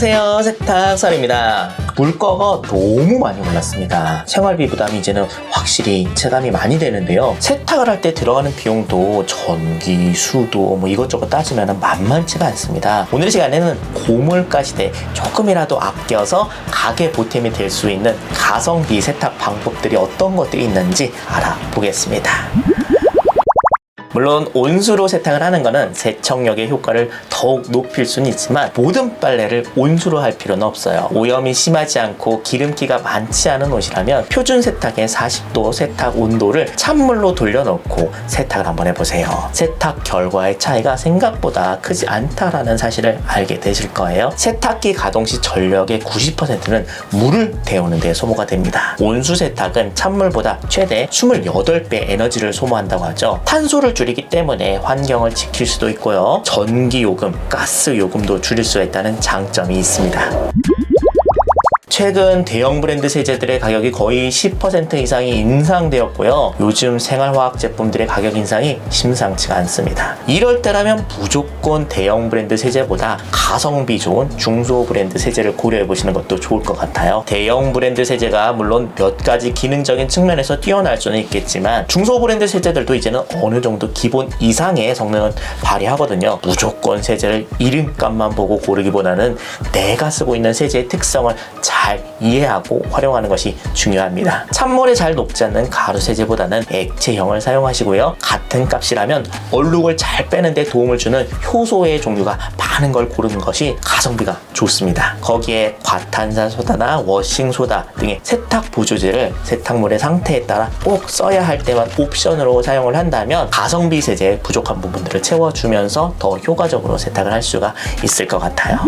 안녕하세요, 세탁설입니다. 물가가 너무 많이 올랐습니다. 생활비 부담이 이제는 확실히 체감이 많이 되는데요. 세탁을 할 때 들어가는 비용도 전기, 수도 이것저것 따지면 만만치가 않습니다. 오늘 시간에는 고물가 시대에 조금이라도 아껴서 가계 보탬이 될 수 있는 가성비 세탁 방법들이 어떤 것들이 있는지 알아보겠습니다. 물론 온수로 세탁을 하는 것은 세척력의 효과를 더욱 높일 수는 있지만 모든 빨래를 온수로 할 필요는 없어요. 오염이 심하지 않고 기름기가 많지 않은 옷이라면 표준 세탁의 40도 세탁 온도를 찬물로 돌려놓고 세탁을 한번 해보세요. 세탁 결과의 차이가 생각보다 크지 않다라는 사실을 알게 되실 거예요. 세탁기 가동 시 전력의 90%는 물을 데우는 데 소모가 됩니다. 온수 세탁은 찬물보다 최대 28배 에너지를 소모한다고 하죠. 탄소를 줄이기 때문에 환경을 지킬 수도 있고요. 전기요금, 가스요금도 줄일 수가 있다는 장점이 있습니다. 최근 대형 브랜드 세제들의 가격이 거의 10% 이상이 인상되었고요. 요즘 생활화학 제품들의 가격 인상이 심상치가 않습니다. 이럴 때라면 무조건 대형 브랜드 세제보다 가성비 좋은 중소 브랜드 세제를 고려해 보시는 것도 좋을 것 같아요. 대형 브랜드 세제가 물론 몇 가지 기능적인 측면에서 뛰어날 수는 있겠지만 중소 브랜드 세제들도 이제는 어느 정도 기본 이상의 성능을 발휘하거든요. 무조건 세제를 이름값만 보고 고르기보다는 내가 쓰고 있는 세제의 특성을 잘 이해하고 활용하는 것이 중요합니다. 찬물에 잘 녹지 않는 가루 세제보다는 액체형을 사용하시고요. 같은 값이라면 얼룩을 잘 빼는 데 도움을 주는 효소의 종류가 많은 걸 고르는 것이 가성비가 좋습니다. 거기에 과탄산소다나 워싱소다 등의 세탁 보조제를 세탁물의 상태에 따라 꼭 써야 할 때만 옵션으로 사용을 한다면 가성비 세제의 부족한 부분들을 채워주면서 더 효과적으로 세탁을 할 수가 있을 것 같아요.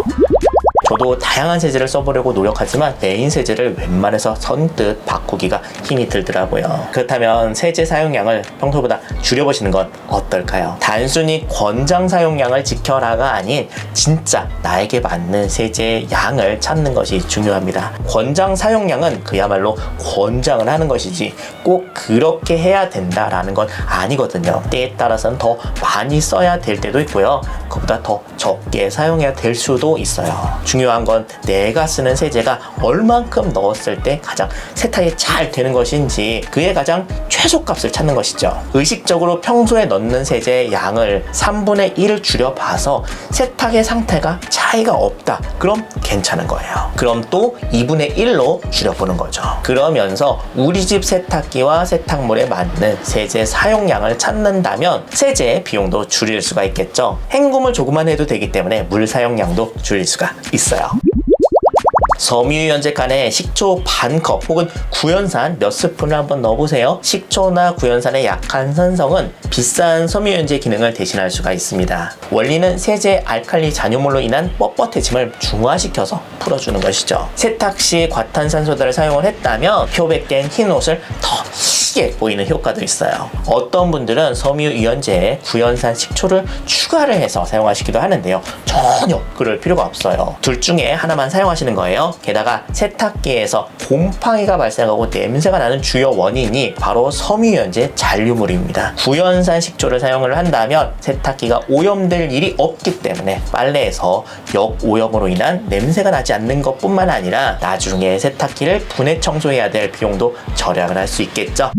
저도 다양한 세제를 써보려고 노력하지만 메인 세제를 웬만해서 선뜻 바꾸기가 힘이 들더라고요. 그렇다면 세제 사용량을 평소보다 줄여보시는 건 어떨까요? 단순히 권장 사용량을 지켜라가 아닌 진짜 나에게 맞는 세제의 양을 찾는 것이 중요합니다. 권장 사용량은 그야말로 권장을 하는 것이지 꼭 그렇게 해야 된다라는 건 아니거든요. 때에 따라서는 더 많이 써야 될 때도 있고요. 그보다 더 적게 사용해야 될 수도 있어요. 중요한 건 내가 쓰는 세제가 얼만큼 넣었을 때 가장 세탁이 잘 되는 것인지 그의 가장 최소값을 찾는 것이죠. 의식적으로 평소에 넣는 세제의 양을 3분의 1을 줄여봐서 세탁의 상태가 차이가 없다. 그럼 괜찮은 거예요. 그럼 또 2분의 1로 줄여보는 거죠. 그러면서 우리 집 세탁기와 세탁물에 맞는 세제 사용량을 찾는다면 세제의 비용도 줄일 수가 있겠죠. 헹굼을 조금만 해도 되기 때문에 물 사용량도 줄일 수가 있어요. 섬유유연제 칸에 식초 반컵 혹은 구연산 몇 스푼을 한번 넣어보세요. 식초나 구연산의 약한 산성은 비싼 섬유유연제 기능을 대신할 수가 있습니다. 원리는 세제 알칼리 잔여물로 인한 뻣뻣해짐을 중화시켜서 풀어주는 것이죠. 세탁 시 과탄산소다를 사용을 했다면 표백된 흰 옷을 더 희게 보이는 효과도 있어요. 어떤 분들은 섬유유연제에 구연산 식초를 추가를 해서 사용하시기도 하는데요. 전혀 그럴 필요가 없어요. 둘 중에 하나만 사용하시는 거예요. 게다가 세탁기에서 곰팡이가 발생하고 냄새가 나는 주요 원인이 바로 섬유유연제 잔류물입니다. 구연산 식초를 사용을 한다면 세탁기가 오염될 일이 없기 때문에 빨래에서 역오염으로 인한 냄새가 나지 않는 것뿐만 아니라 나중에 세탁기를 분해 청소해야 될 비용도 절약을 할 수 있겠죠.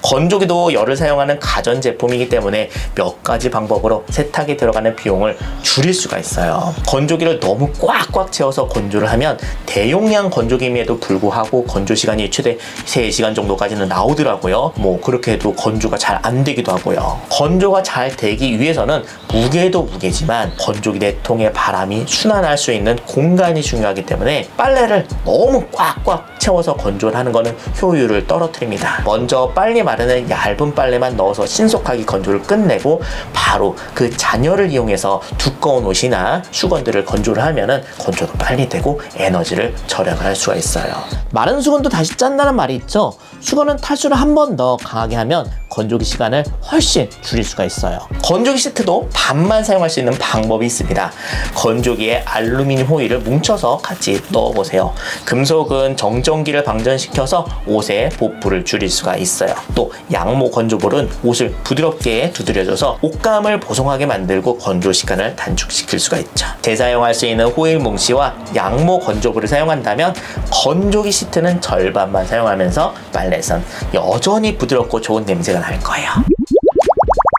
건조기도 열을 사용하는 가전제품이기 때문에 몇 가지 방법으로 세탁에 들어가는 비용을 줄일 수가 있어요. 건조기를 너무 꽉꽉 채워서 건조를 하면 대용량 건조기임에도 불구하고 건조 시간이 최대 3시간 정도까지는 나오더라고요. 그렇게 해도 건조가 잘 안 되기도 하고요. 건조가 잘 되기 위해서는 무게도 무게지만 건조기 내통의 바람이 순환할 수 있는 공간이 중요하기 때문에 빨래를 너무 꽉꽉 채워서 건조를 하는 것은 효율을 떨어뜨립니다. 먼저 빨리 마르는 얇은 빨래만 넣어서 신속하게 건조를 끝내고 바로 그 잔여를 이용해서 두꺼운 옷이나 수건들을 건조를 하면은 건조도 빨리 되고 에너지를 절약을 할 수가 있어요. 마른 수건도 다시 짠다는 말이 있죠. 수건은 탈수를 한 번 더 강하게 하면 건조기 시간을 훨씬 줄일 수가 있어요. 건조기 시트도 반만 사용할 수 있는 방법이 있습니다. 건조기에 알루미늄 호일을 뭉쳐서 같이 넣어보세요. 금속은 정전기를 방전시켜서 옷의 보풀을 줄일 수가 있어요. 또 양모 건조볼은 옷을 부드럽게 두드려줘서 옷감을 보송하게 만들고 건조 시간을 단축시킬 수가 있죠. 재사용할 수 있는 호일 뭉치와 양모 건조볼을 사용한다면 건조기 시트는 절반만 사용하면서 빨래선 여전히 부드럽고 좋은 냄새가 날 거예요.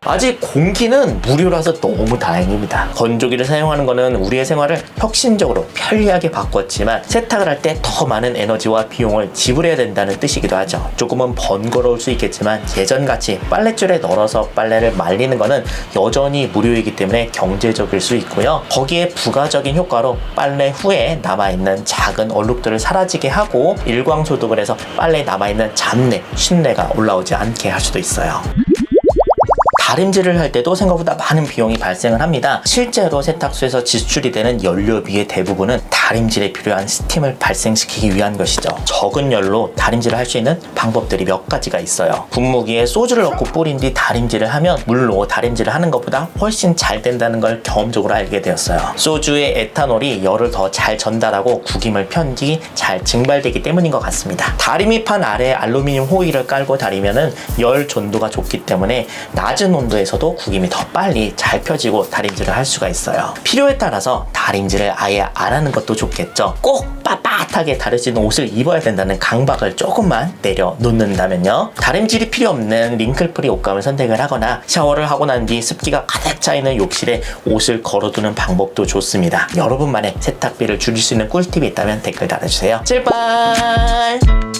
아직 공기는 무료라서 너무 다행입니다. 건조기를 사용하는 것은 우리의 생활을 혁신적으로 편리하게 바꿨지만 세탁을 할 때 더 많은 에너지와 비용을 지불해야 된다는 뜻이기도 하죠. 조금은 번거로울 수 있겠지만 예전같이 빨랫줄에 널어서 빨래를 말리는 것은 여전히 무료이기 때문에 경제적일 수 있고요. 거기에 부가적인 효과로 빨래 후에 남아있는 작은 얼룩들을 사라지게 하고 일광소독을 해서 빨래에 남아있는 잡내, 쉰내가 올라오지 않게 할 수도 있어요. 다림질을 할 때도 생각보다 많은 비용이 발생을 합니다. 실제로 세탁소에서 지출이 되는 연료비의 대부분은 다림질에 필요한 스팀을 발생시키기 위한 것이죠. 적은 열로 다림질을 할 수 있는 방법들이 몇 가지가 있어요. 분무기에 소주를 넣고 뿌린 뒤 다림질을 하면 물로 다림질을 하는 것보다 훨씬 잘 된다는 걸 경험적으로 알게 되었어요. 소주의 에탄올이 열을 더 잘 전달하고 구김을 편 뒤 잘 증발되기 때문인 것 같습니다. 다리미판 아래에 알루미늄 호일을 깔고 다리면은 열 전도가 좋기 때문에 낮은 온도에서도 구김이 더 빨리 잘 펴지고 다림질을 할 수가 있어요. 필요에 따라서 다림질을 아예 안 하는 것도 좋겠죠. 꼭 빳빳하게 다릴 수 있는 옷을 입어야 된다는 강박을 조금만 내려놓는다면요. 다림질이 필요 없는 링클프리 옷감을 선택을 하거나 샤워를 하고 난 뒤 습기가 가득 차있는 욕실에 옷을 걸어두는 방법도 좋습니다. 여러분만의 세탁비를 줄일 수 있는 꿀팁이 있다면 댓글 달아주세요. 제발!